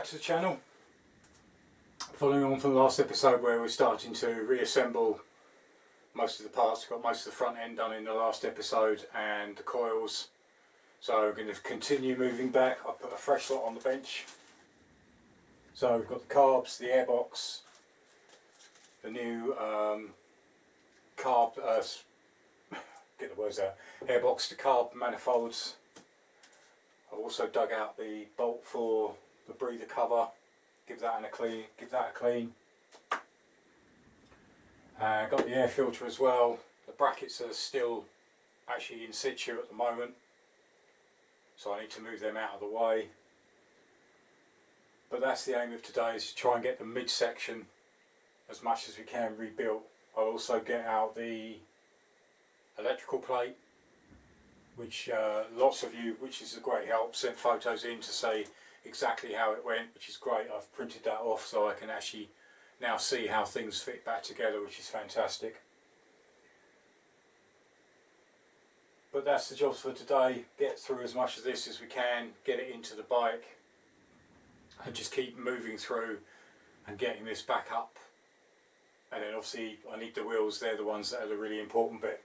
to the channel. Following on from the last episode where we're starting to reassemble most of the parts. We've got most of the front end done in the last episode and the coils. So we're going to continue moving back. I'll put a fresh lot on the bench. So we've got the carbs, the airbox, the new get the words out, airbox to carb manifolds. I've also dug out the bolt for the breather cover. Give that a clean. Got the air filter as well. The brackets are still actually in situ at the moment, so I need to move them out of the way. But that's the aim of today, is to try and get the midsection as much as we can rebuilt. I'll also get out the electrical plate, which lots of you, which is a great help, sent photos in to say exactly how it went, which is great. I've printed that off so I can actually now see how things fit back together, which is fantastic. But that's the jobs for today. Get through as much of this as we can, get it into the bike, and just keep moving through and getting this back up. And then obviously I need the wheels, they're the ones that are the really important bit.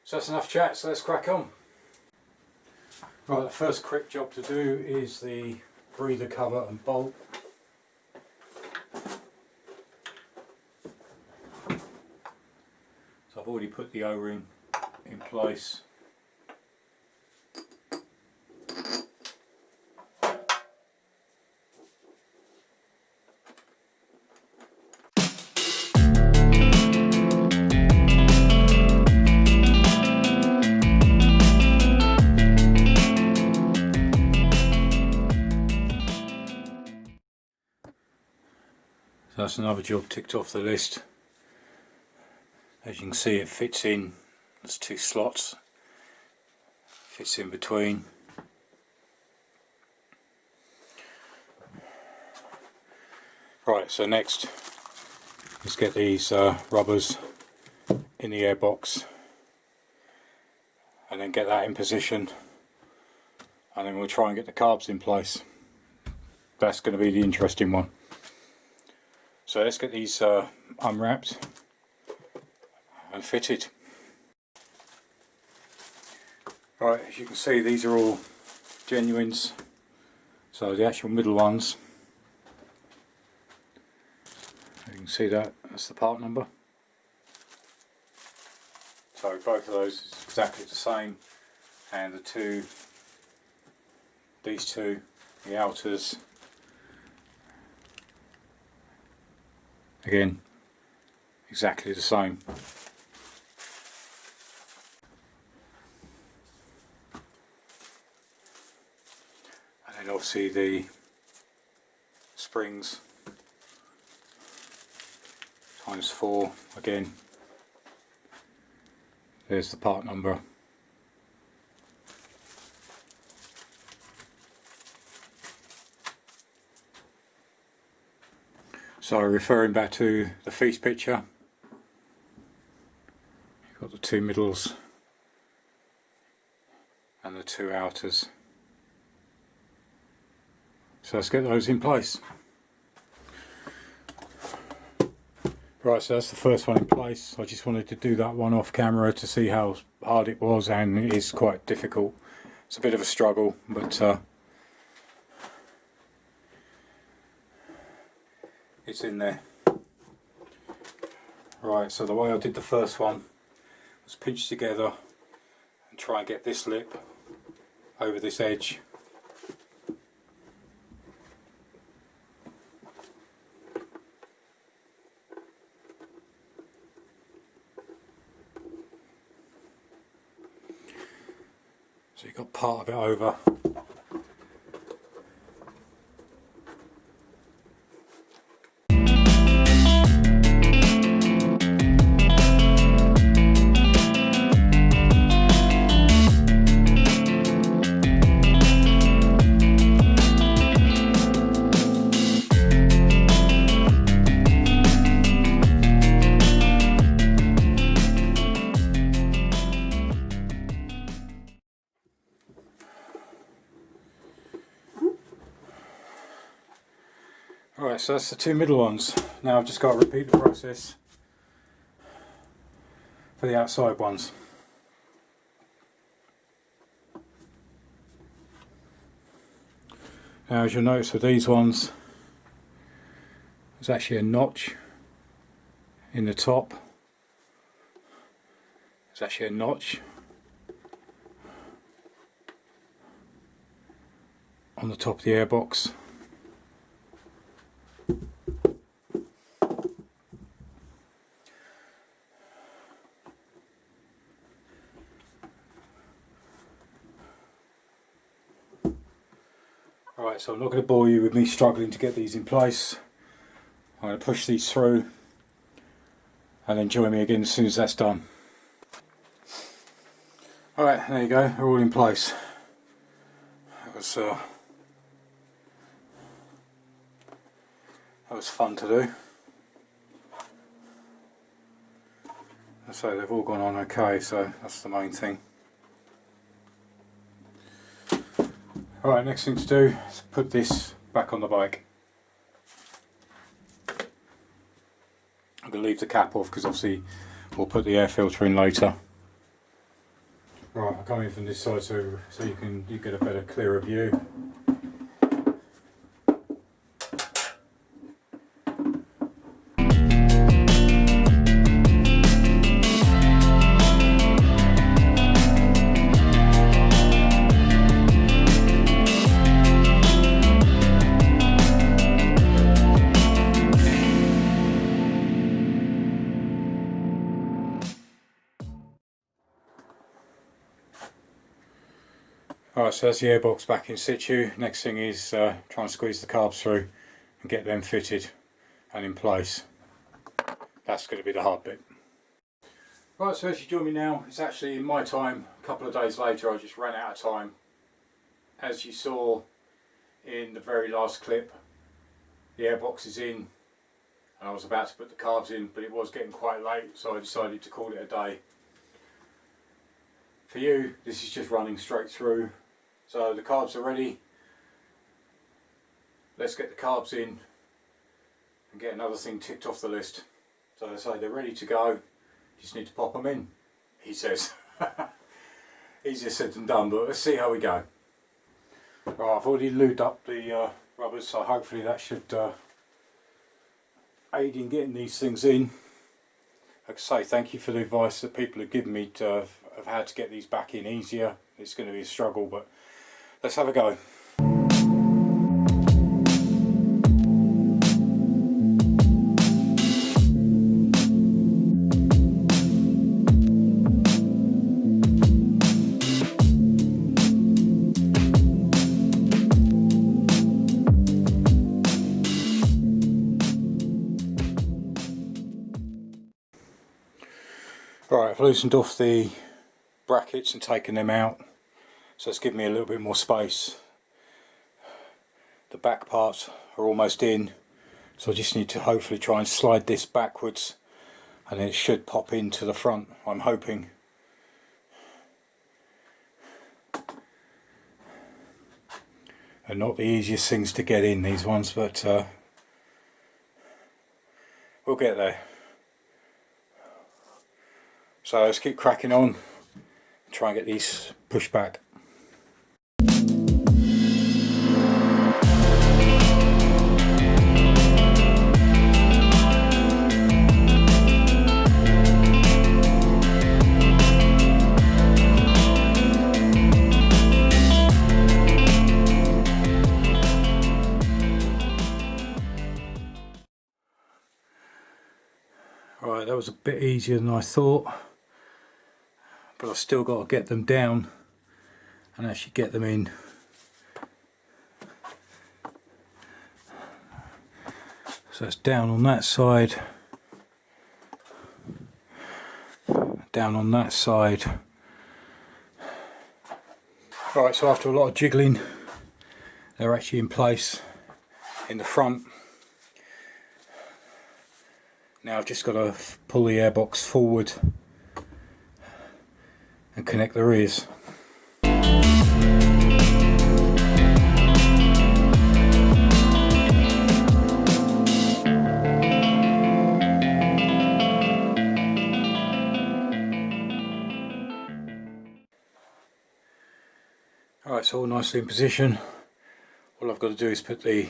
So that's enough chat, so let's crack on. Right, the first quick job to do is the breather cover and bolt. So I've already put the O-ring in place. So that's another job ticked off the list. As you can see, it fits in, there's two slots, fits in between. Right, so next let's get these rubbers in the airbox and then get that in position, and then we'll try and get the carbs in place. That's going to be the interesting one. So let's get these unwrapped and fitted. Right, as you can see, these are all genuines. So the actual middle ones, you can see that's the part number. So both of those is exactly the same, and these two, the outers, again exactly the same. And then obviously the springs ×4, again there's the part number. So referring back to the feast picture, you've got the two middles and the two outers. So let's get those in place. Right, so that's the first one in place. I just wanted to do that one off camera to see how hard it was, and it is quite difficult. It's a bit of a struggle, but it's in there. Right, so the way I did the first one was pinch together and try and get this lip over this edge. So you've got part of it over. so that's the two middle ones. Now I've just got to repeat the process for the outside ones. Now, as you'll notice with these ones, there's actually a notch in the top. There's actually a notch on the top of the airbox. Alright, so I'm not going to bore you with me struggling to get these in place. I'm going to push these through and then join me again as soon as that's done. Alright, there you go, they're all in place. That was fun to do. So they've all gone on okay, so that's the main thing. Alright, next thing to do is put this back on the bike. I'm going to leave the cap off because obviously we'll put the air filter in later. Right, I'll come in from this side so you get a better, clearer view. Alright, so that's the airbox back in situ. Next thing is try and squeeze the carbs through and get them fitted and in place. That's going to be the hard bit. Right, so as you join me now, it's actually in my time, a couple of days later. I just ran out of time. As you saw in the very last clip, the airbox is in and I was about to put the carbs in, but it was getting quite late, so I decided to call it a day. For you, this is just running straight through. So the carbs are ready. Let's get the carbs in and get another thing ticked off the list. So I say they're ready to go. Just need to pop them in, he says. Easier said than done, but let's see how we go. Right, I've already lubed up the rubbers, so hopefully that should aid in getting these things in. Like I say, thank you for the advice that people have given me of how to get these back in easier. It's going to be a struggle, but let's have a go. Right, I've loosened off the brackets and taken them out, so it's given me a little bit more space. The back parts are almost in, so I just need to hopefully try and slide this backwards and then it should pop into the front, I'm hoping. And not the easiest things to get in, these ones, but we'll get there. So let's keep cracking on, try and get these pushed back. Right, that was a bit easier than I thought. But I've still got to get them down and actually get them in. So it's down on that side, down on that side. Right, so after a lot of jiggling, they're actually in place in the front. Now I've just got to pull the airbox forward and connect the rears. Right, it's all nicely in position. All I've got to do is put the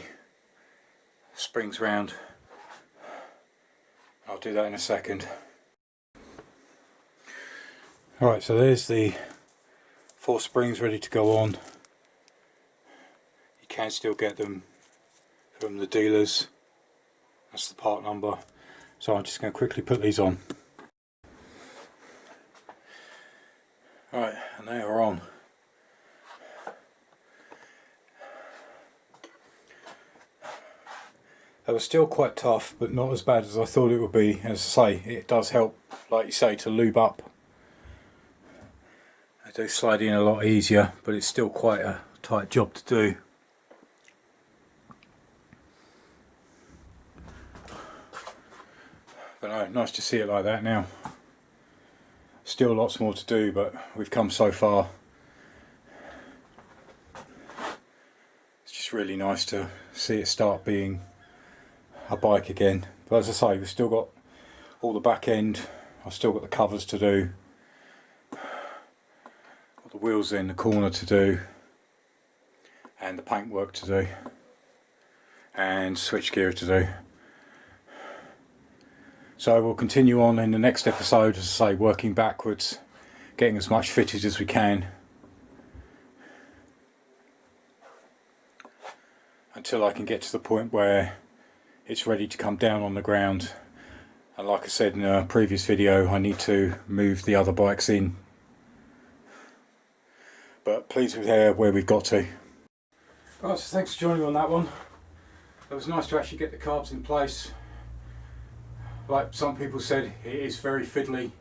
springs round. I'll do that in a second. Alright, so there's the 4 springs ready to go on. You can still get them from the dealers. That's the part number. So I'm just going to quickly put these on. Alright, and they are on. They were still quite tough, but not as bad as I thought it would be. As I say, it does help, like you say, to lube up. They do slide in a lot easier, but it's still quite a tight job to do. But no, nice to see it like that now. Still lots more to do, but we've come so far. It's just really nice to see it start being a bike again. But as I say, we've still got all the back end. I've still got the covers to do. Got the wheels in the corner to do. And the paintwork to do. And switchgear to do. So we'll continue on in the next episode, as I say, working backwards, getting as much fitted as we can, until I can get to the point where it's ready to come down on the ground. And like I said in a previous video, I need to move the other bikes in. But pleased with where we've got to. Right, so thanks for joining me on that one. It was nice to actually get the carbs in place. Like some people said, it is very fiddly.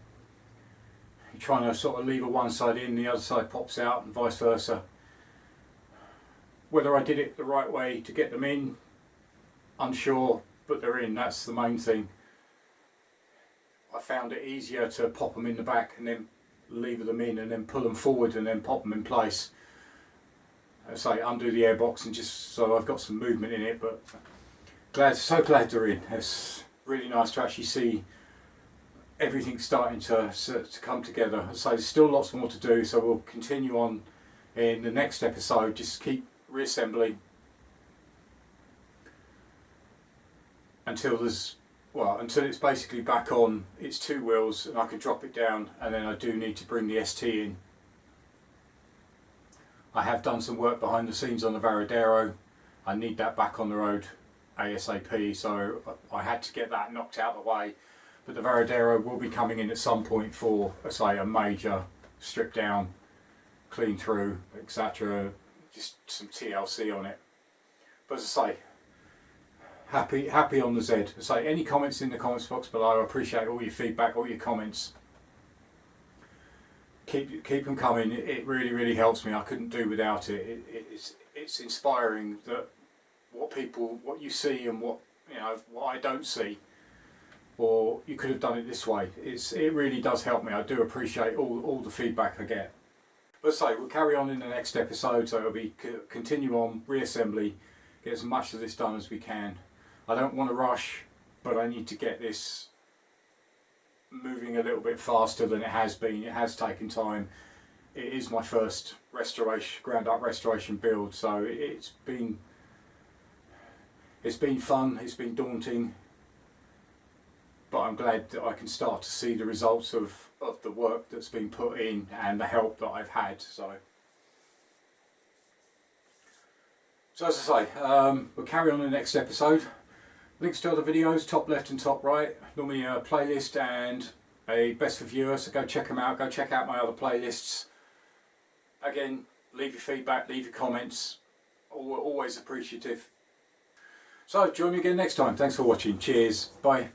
You're trying to sort of lever one side in, the other side pops out, and vice versa. Whether I did it the right way to get them in, unsure, but they're in, that's the main thing. I found it easier to pop them in the back and then lever them in and then pull them forward and then pop them in place. As I say, undo the airbox and just so I've got some movement in it, but so glad they're in. It's really nice to actually see everything starting to come together. As I say, there's still lots more to do, so we'll continue on in the next episode. Just keep reassembling until it's basically back on its 2 wheels and I can drop it down, and then I do need to bring the ST in. I have done some work behind the scenes on the Varadero. I need that back on the road ASAP, so I had to get that knocked out of the way. But the Varadero will be coming in at some point for, say, a major strip down, clean through, etc. Just some TLC on it. But as I say, happy on the Z. As I say, any comments in the comments box below. I appreciate all your feedback, all your comments. Keep them coming. It really helps me. I couldn't do without it. It's inspiring that what you see and what I don't see, or you could have done it this way. It really does help me. I do appreciate all the feedback I get. But say we'll carry on in the next episode, so it'll be continue on reassembly, get as much of this done as we can. I don't want to rush, but I need to get this moving a little bit faster than it has been. It has taken time. It is my first ground up restoration build, so it's been fun, it's been daunting, but I'm glad that I can start to see the results of the work that's been put in and the help that I've had. So as I say, we'll carry on in the next episode. Links to other videos, top left and top right, normally a playlist and a best for viewers, so go check them out, go check out my other playlists. Again, leave your feedback, leave your comments, always appreciative. So join me again next time. Thanks for watching. Cheers. Bye.